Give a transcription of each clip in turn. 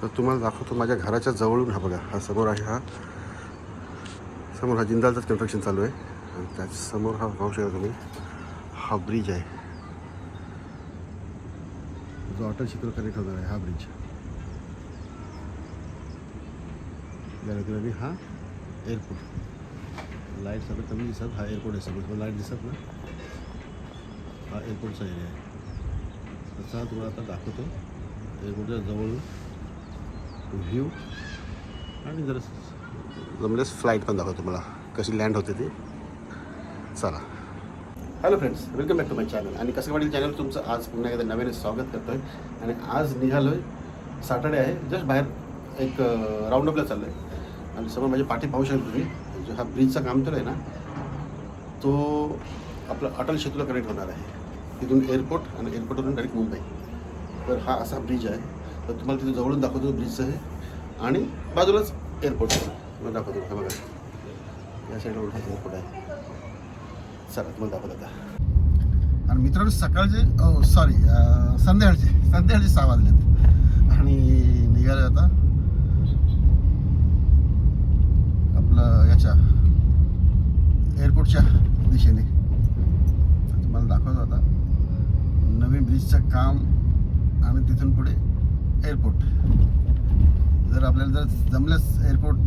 तर तुम्हाला दाखवतो माझ्या घराच्या जवळून. हा बघा, हा समोर आहे, हा समोर हा जिंदालचंच कन्स्ट्रक्शन चालू आहे आणि त्याच्यासमोर हा पाहू शकता तुम्ही, हा ब्रिज आहे जो अटल सेतूला कनेक्ट होणार आहे. हा ब्रिज आणि हा एअरपोर्ट. लाईट सगळं कमी दिसत, हा एअरपोर्ट आहे सगळं, लाईट दिसत ना, हा एअरपोर्टचा एरिया आहे. तसा तुम्हाला आता दाखवतो एअरपोर्टच्या जवळून व्ह्यू आणि जर जमल्यास फ्लाईट पण दाखवतो तुम्हाला कशी लँड होते ती. चला. Hello friends, welcome back to my channel. आणि कसं वाटेल चॅनल तुमचं आज पुन्हा एकदा नव्याने स्वागत करतो आहे. आणि आज निघालो आहे, सॅटर्डे आहे, जस्ट बाहेर एक राऊंडअपला चाललो आहे. आणि समोर माझी पाठी पाहू शकता तुम्ही, जो हा ब्रिजचं काम चालू आहे ना, तो आपला अटल सेतूला कनेक्ट होणार आहे. तिथून एअरपोर्ट आणि एअरपोर्टवरून डायरेक्ट मुंबई. तर हा असा ब्रिज आहे. तर तुम्हाला तिथे जवळून दाखवतो ब्रिजचं आहे आणि बाजूलाच एअरपोर्ट आहे. दाखवतो हा बघा, या साईडवर हा एअरपोर्ट आहे. चला तुम्हाला दाखवत आता. आणि मित्रांनो सकाळचे संध्याकाळचे 6 वाजलेत आणि निघाले आता आपलं याच्या एअरपोर्टच्या दिशेने. तर तुम्हाला दाखवतो आता नवीन ब्रिजचं काम आणि तिथून पुढे एअरपोर्ट. जर आपल्याला जर जमल्यास एअरपोर्ट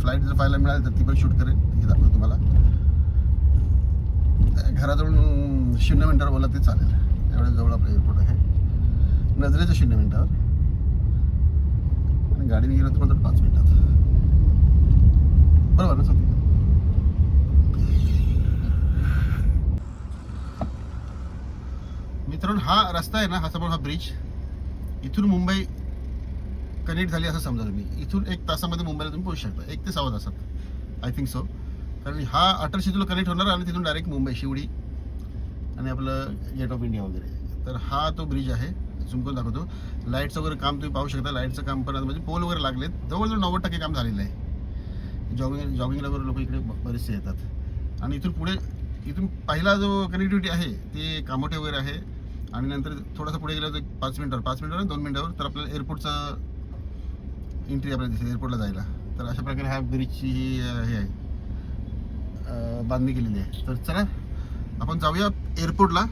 फ्लाईट जर पाहायला मिळाली तर ती पण शूट करेल. ती दाखवतो तुम्हाला. घराजवळून 0 मिनिटावर बोला ते चालेल, एवढ्या जवळ आपलं एअरपोर्ट आहे, नजरेच्या 0 मिनिटावर. आणि गाडीने गेलं तर मात्र 5 मिनिटात, बरोबर ना सर? मित्रांनो हा रस्ता आहे ना, हा समोर हा ब्रिज, इथून मुंबई कनेक्ट झाली असं समजा तुम्ही. इथून 1 तासामध्ये मुंबईला तुम्ही पोहोचू शकता, 1 ते 6 तासात, आय थिंक सो. कारण हा अटल सेतूला कनेक्ट होणार आणि तिथून डायरेक्ट मुंबई, शिवडी आणि आपलं गेट ऑफ इंडिया वगैरे. तर हा तो ब्रिज आहे, झूम करून दाखवतो. लाईटचं वगैरे काम तुम्ही पाहू शकता. लाईटचं काम पण म्हणजे पोल वगैरे लागलेत, जवळजवळ 90% काम झालेलं आहे. जॉगिंगला वगैरे लोक इकडे बरेचसे येतात. आणि इथून पुढे, इथून पहिला जो कनेक्टिव्हिटी आहे ते कामोठे वगैरे आहे. आणि नंतर थोडंसं पुढे गेलं तर 5 मिनिटावर 2 मिनिटावर तर आपल्याला एअरपोर्टचं एंट्री आपल्याला दिसेल एअरपोर्टला जायला. तर अशा प्रकारे ह्या ब्रिजची ही हे आहे, बांधणी केलेली आहे. तर चला आपण जाऊया एअरपोर्टला.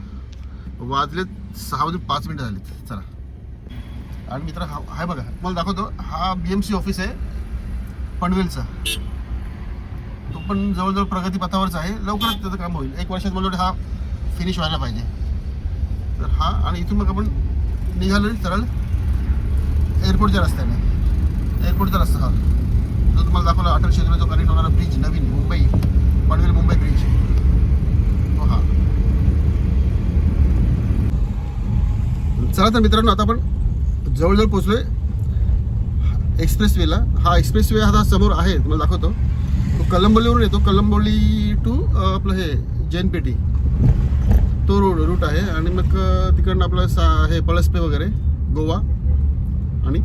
वाजलेत 6:05 झालीत. चला. आणि मित्र हा बघा, तुम्हाला दाखवतो, हा BMC ऑफिस आहे पनवेलचा. तो पण जवळजवळ प्रगतीपथावरच आहे. लवकरच त्याचं काम होईल, 1 वर्षात बोलतो हा फिनिश व्हायला पाहिजे. तर हा, आणि इथून मग आपण निघालो सरळ एअरपोर्टच्या रस्त्याने. एअरपोर्टचा रस्ता हा जो तुम्हाला दाखवला, अटल सेतूला जो कनेक्ट होणारा ब्रिज, नवीन मुंबई पनवेल मुंबई ब्रिज, तो हा. चला तर मित्रांनो, आता आपण जवळजवळ पोचलोय एक्सप्रेस वेला. हा एक्सप्रेस वे हा समोर आहे, तुम्हाला दाखवतो. तो कलंबोलीवरून येतो, कलंबोली टू आपलं हे जैनपेटी, तो रूट आहे. आणि मग तिकडनं आपलं हे पळसपे वगैरे, गोवा आणि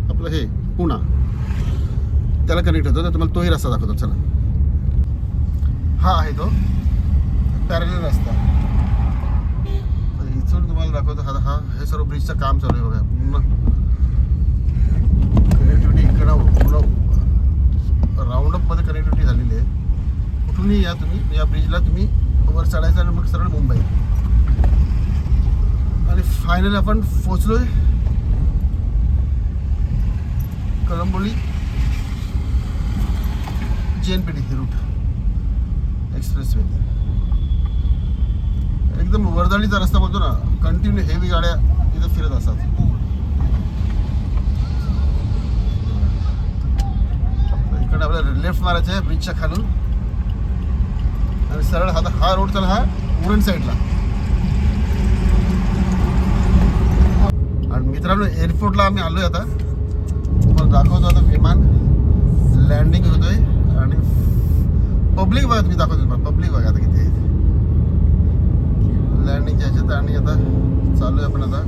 आपलं हे पुणा, त्याला कनेक्ट होतो. तर तुम्हाला तोही रस्ता दाखवतो. चला. हा आहे तो पॅरलल रस्ता. तर इथून तुम्हाला दाखवतो. हा हे सर्व ब्रिजचं काम चालू आहे बघा. पूर्ण कनेक्टिव्हिटी इकडं पूर्ण राऊंडअपमध्ये कनेक्टिव्हिटी झालेली आहे. कुठूनही या तुम्ही, या ब्रिजला तुम्ही वर चढायचं आणि मग सरळ मुंबई. आणि फायनली आपण पोचलोय कलंबोली जैनपेटी हे रूट एक्सप्रेस वे. एकदम वर्दळीचा रस्ता बोलतो ना, कंटिन्यू हेवी गाड्या इथं फिरत असतात. इकडे आपल्याला लेफ्ट मारायचं आहे ब्रिजच्या खालून आणि सरळ हा रोड चालला हा उरण साईडला. आणि मित्रांनो एअरपोर्टला आम्ही आलोय आता. तुम्हाला दाखवतो आता विमान लँडिंग होतोय आणि पब्लिक बघा, तुम्ही दाखवतो तुम्हाला पब्लिक बघा आता किती आहे लँडिंगच्या ह्याच्यात. आणि आता चालू आहे आपण आता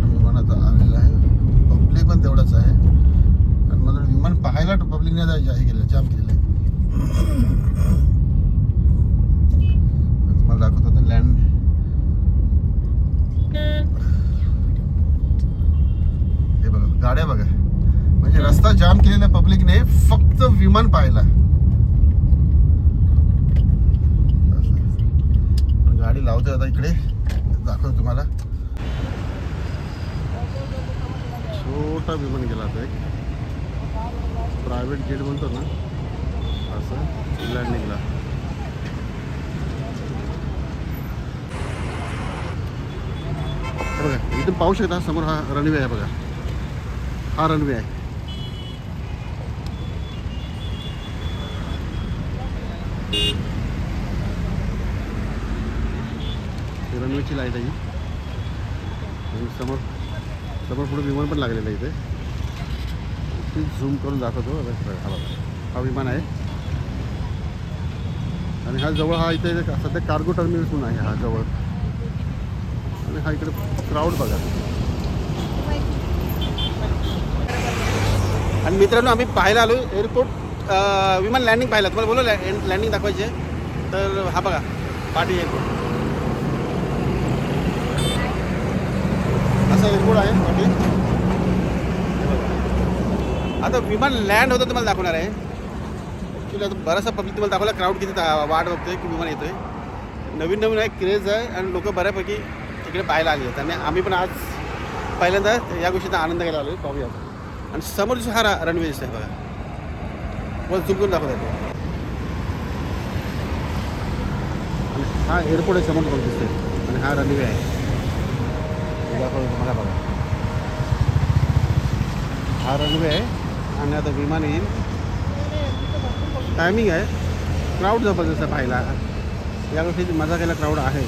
विमान आता आलेलं आहे. पब्लिक पण तेवढंच आहे. आणि मला विमान पाहायला पब्लिकने हे केलेलं, जाम केलेलं आहे. गाड्या बघा, म्हणजे रस्ता जाम केलेला पब्लिकने फक्त विमान पाहायला. गाडी लावतोय आता इकडे, दाखवतो तुम्हाला. छोटा विमान गेला आता, एक प्रायव्हेट जेट म्हणतो ना असं लँडिंगला. बघा इथून पाहू शकता समोर हा रनवे आहे बघा, हा रनवे आहे. रनवेची लाईट आहे ही. समोर समोर पुढे विमान पण लागलेलं आहे इथे. ती झूम करून दाखवतो. हा बघा, हा विमान आहे. आणि हा जवळ, हा इथे सध्या कार्गो टर्मिनल्स म्हणून आहे हा जवळ. आणि हा इकडे क्राऊड बघा. आणि मित्रांनो आम्ही पाहायला आलो एअरपोर्ट, विमान लँडिंग पाहिला. तुम्हाला बोललो लँडिंग दाखवायची आहे. तर हा बघा पाटी एअरपोर्ट, असं एअरपोर्ट आहे पाटी. आता विमान लँड होतं तुम्हाला दाखवणार आहे. ॲक्च्युली आता बराचसा पब्लिक तुम्हाला दाखवला, क्राऊड किती वाट बघतोय की विमान येतोय. नवीन नवीन आहे, क्रेज आहे आणि लोक बऱ्यापैकी तिकडे पाहायला आली आहेत. आणि आम्ही पण आज पहिल्यांदा या गोष्टीचा आनंद घ्यायला आलो. पाहूया. आणि समोर जो हा रनवे दिसत आहे बघा, वर झूम करून दाखवत आहे. आणि हा एअरपोर्ट आहे समोर तुम्हाला दिसतोय. आणि हा रनवे आहे दाखवतो तुम्हाला बघा. हा रनवे आहे आणि आता विमान येईल. टायमिंग आहे. क्राऊड जबरदस्त आहे पाहायला. या गोष्टीची मजा घ्यायला क्राऊड आहे.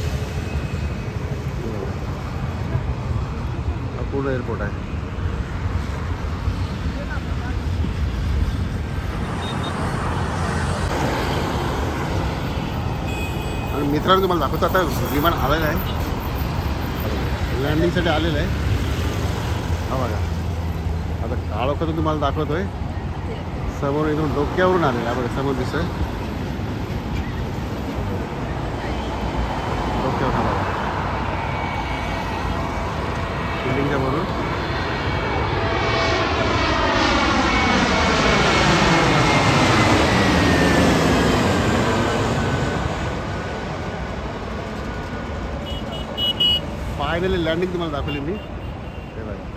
हा पूर्ण एअरपोर्ट आहे. आणि मित्रांनो तुम्हाला दाखवतो, आता विमान आलेलं आहे, लँडिंगसाठी आलेलं आहे. हा बघा, आता काळोखातून तुम्हाला दाखवतोय. समोर इथून डोक्यावरून आलेलं आहे बघा, समोर दिसतोय डोक्यावर. हा बघा बिल्डिंगच्या वरून. फायनली लँडिंग तुम्हाला दाखवली मी. ते बघा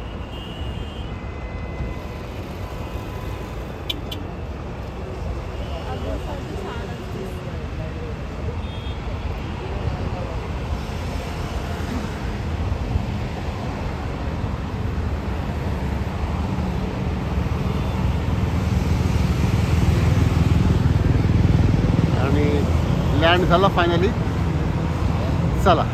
आणि लँड झाला फायनली. चला.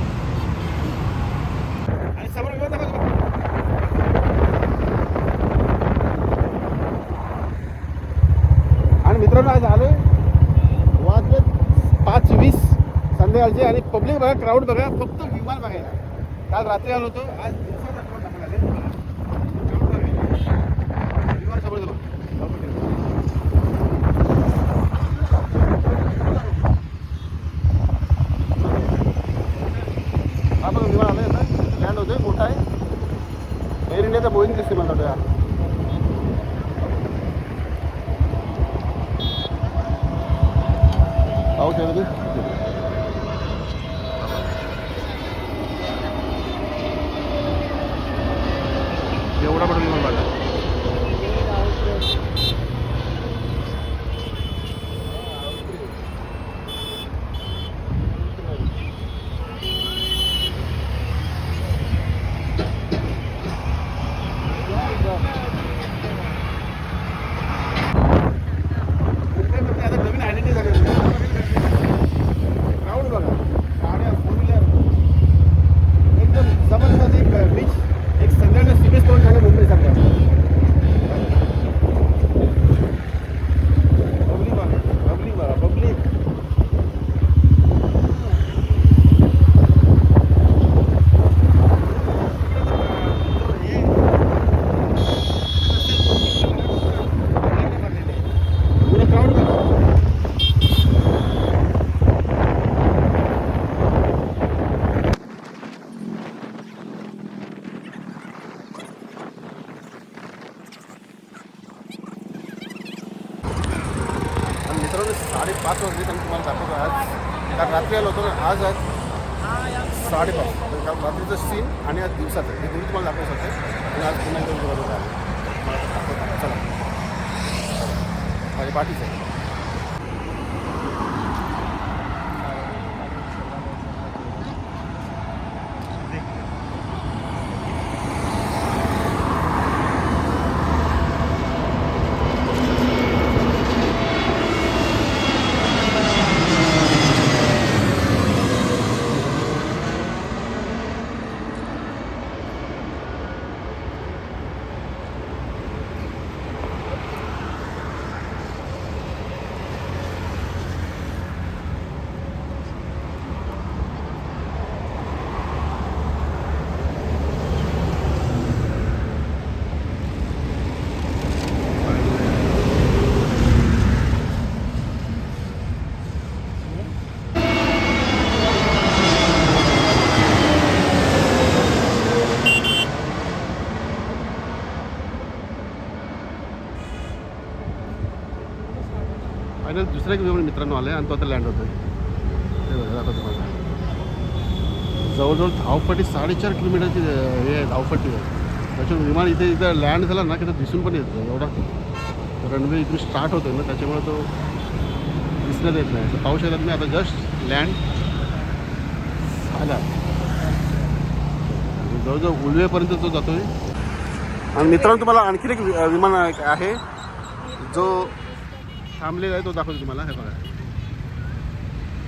आणि मित्रांनो आज आलो, वाजले 5:20 संध्याकाळचे. आणि पब्लिक बघा, क्राऊड बघा, फक्त विमान बघायला. काल रात्री आलो होतो, आज दिवसाचा क्राऊड दाखवला. विमान समोर गेलो. हा बघा विमान आलं आता, लँड होतोय. मोठा आहे. एअर इंडियाचा बोईंग दिसते मला वाटतं. पाऊस आहे एवढा मोठा विमान बघा. आता नवीन आयडेंटिटी झाली. 5:30 वाजले आणि तुम्हाला दाखवतो आज, कारण रात्री आलो होतो ना, आज 5:30. कारण रात्रीचं सीन आणि आज दिवसाचं हे दोन्ही तुम्हाला दाखवू शकते. आणि आज पुन्हा एकदा बरोबर आहे. चला माझ्या पाठीचं आहे. आणि दुसऱ्या एक विमान मित्रांनो आले आणि तो आता लँड होतोय. ते बघा आता तुम्हाला जवळजवळ धावपट्टी 4.5 किलोमीटरची हे आहे, धावपट्टी आहे. त्याच्यामुळे विमान इथं लँड झाला ना की तो दिसून पण येतो. एवढा रनवे इथून स्टार्ट होतो ना, त्याच्यामुळे तो दिसण्यात येत नाही. तर पाहू शकता तुम्ही आता जस्ट लँड झाला. जवळजवळ उलवेपर्यंत तो जातोय. आणि मित्रांनो तुम्हाला आणखीन एक विमान आहे जो थांबलेला आहे, तो दाखवतो तुम्हाला. हे बघा,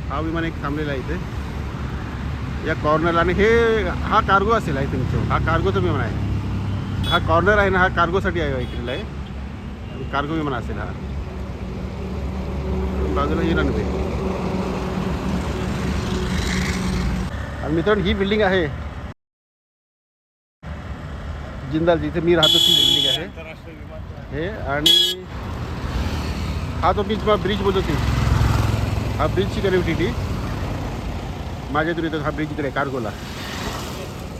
हा विमान एक थांबलेला आहे इथे या कॉर्नरला. आणि हा कार्गो असेल आय थिंक सो. हा कार्गोचं विमान आहे. हा कॉर्नर आहे ना, हा कार्गोसाठी आहे ऐकलेला आहे. आणि कार्गो विमान असेल हा. बाजूला ही रनवे. आणि मित्रांनो ही बिल्डिंग आहे जिंदाल, जिथे मी राहतो ती बिल्डिंग आहे हे. आणि हा तो ब्रिज बोलतो ती, हा ब्रिजची कनेक्टिव्हिटी माझ्या इथून येतो. हा ब्रिज इकडे आहे कार्गोला.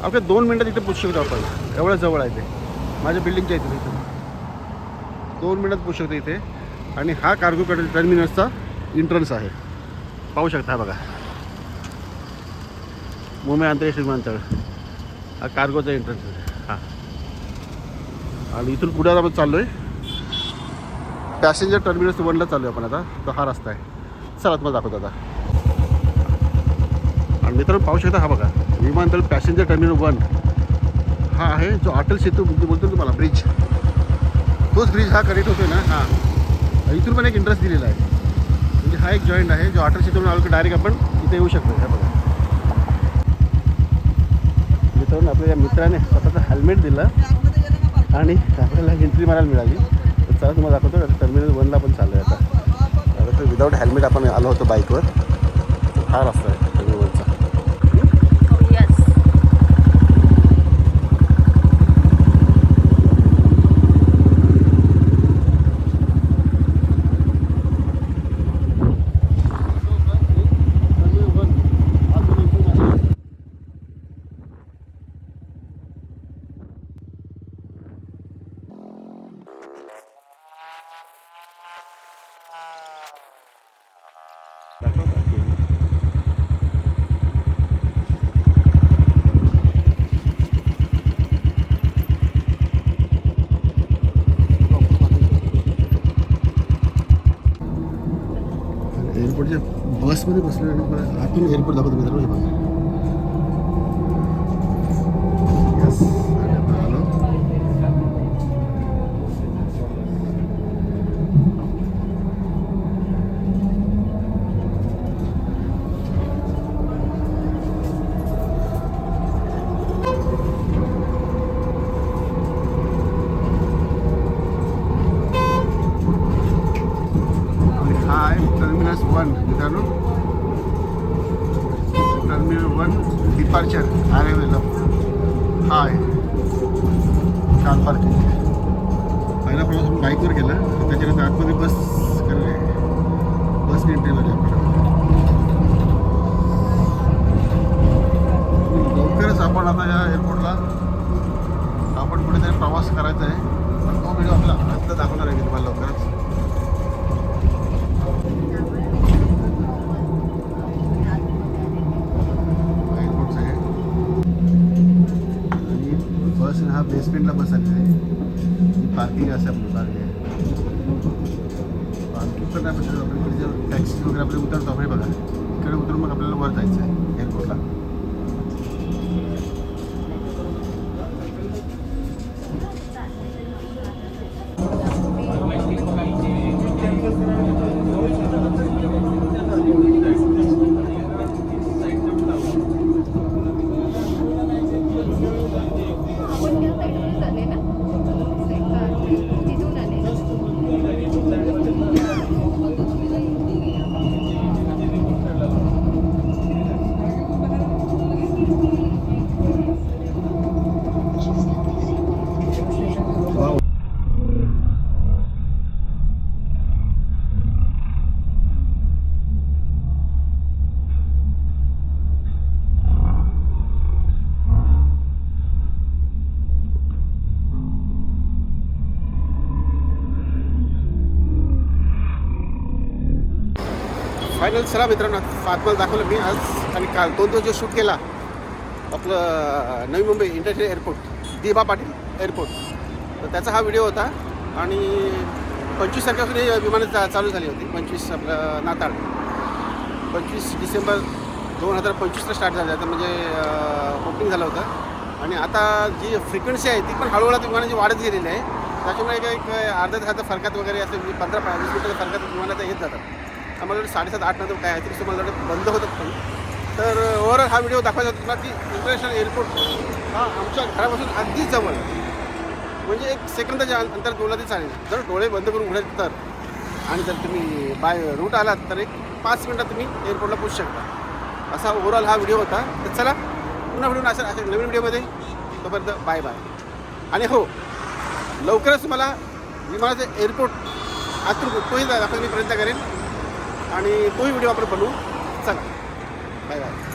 आपल्या 2 मिनटात इथे पोचू शकतो आपण, एवढं जवळ आहे ते माझ्या बिल्डिंगच्या इथून. इथून 2 मिनटात पोचू शकतो इथे. आणि हा कार्गो टर्मिनसचा एंट्रन्स आहे, पाहू शकता. बघा, मुंबई आंतरराष्ट्रीय विमानतळ, हा कार्गोचा एंट्रन्स आहे हा. आणि इथून पुढे आपण चाललो आहे पॅसेंजर टर्मिनस 1ला चालू आहे आपण आता. तो हा रस्ता आहे. चला तुम्हाला दाखवतो आता. आणि मित्रांनो पाहू शकता, हा बघा विमानतळ पॅसेंजर टर्मिनल 1 हा आहे, जो अटल सेतू बोलतो तुम्हाला ब्रिज, तोच ब्रिज हा कनेक्ट होतोय ना. हा इथून पण एक इंटरेस्ट दिलेला आहे. म्हणजे हा एक जॉईंट आहे जो अटल सेतूवरून आलो की डायरेक्ट आपण इथे येऊ शकतो. हे बघा मित्रांनो, आपल्या या मित्राने स्वतःचं हेल्मेट दिलं आणि आपल्याला एंट्री मारायला मिळाली. तर चला तुम्हाला दाखवतो. टर्मिनल 1ला पण चालू आहे आता. तर विदाऊट हेल्मेट आपण आलो होतो बाईकवर. हा रस्ता आहे टर्मिनल 1चा. एअरपोर्टच्या बसमध्ये बसलो आणि मला आतून एअरपोर्ट दाखवतो मित्रांनो. हे बघा, यस आलो. टर्मिनस 1 मित्रांनो, टर्मिनल 1 डिपार्चर अरेव्हल हा आहे. Car parking. पहिला प्रवास आपण बाईकवर केला, त्याच्यानंतर आतमध्ये बस करणे, बसने एंट्री झाली आपण. लवकरच आपण आता या एअरपोर्टला आपण कुठेतरी प्रवास करायचा आहे. तो व्हिडिओ आपला आत्ता दाखवणार आहे मी तुम्हाला लवकरच. बेसमेंटला बस आलेली आहे. पार्किंग असं आपली पार्किंग पण आपण टॅक्सी वगैरे आपल्याला उतरतो आपण बघा. इकडे उतरून मग आपल्याला वर जायचं आहे एअरपोर्टला. फायनल चला मित्रांनो, आत्माला दाखवलं मी आज आणि काल 2 दिवस जो शूट केला आपलं नवी मुंबई इंटरनॅशनल एअरपोर्ट, दिबा पाटील एअरपोर्ट, तर त्याचा हा व्हिडिओ होता. आणि 25 तारखेपासून ही विमानं चालू झाली होती. 25 आपलं नाताळ 25 डिसेंबर 2025ला स्टार्ट झालं होतं, म्हणजे ओपनिंग झालं होतं. आणि आता जी फ्रिक्वेन्सी आहे ती पण हळूहळू विमानाची वाढत गेलेली आहे. त्याच्यामुळे एक अर्ध्या तासाच्या फरकात वगैरे असं 15-20 मिनिटाच्या फरकात विमानात येत जातात. आम्हाला 7:30-8 नंतर काय आहे तरी तुम्हाला बंद होतात पण. तर ओव्हरऑल हा व्हिडिओ दाखवायचा होता की इंटरनॅशनल एअरपोर्ट हा आमच्या घरापासून अगदी जवळ, म्हणजे 1 सेकंदाच्या अंतर बोलला तरी चालेल. जर डोळे बंद करून उघडायचे तर, आणि जर तुम्ही बाय रूट आलात तर 5 मिनिटात तुम्ही एअरपोर्टला पोहोचू शकता. असा ओव्हरऑल हा व्हिडिओ होता. तर चला पुन्हा भेटून अशा नवीन व्हिडिओमध्ये. तोपर्यंत बाय बाय. आणि हो, लवकरच तुम्हाला विमानाचं एअरपोर्ट आतून तोही दाखवायचा मी प्रयत्न करेन आणि तोही व्हिडिओ आपण बनवू. चला बाय बाय.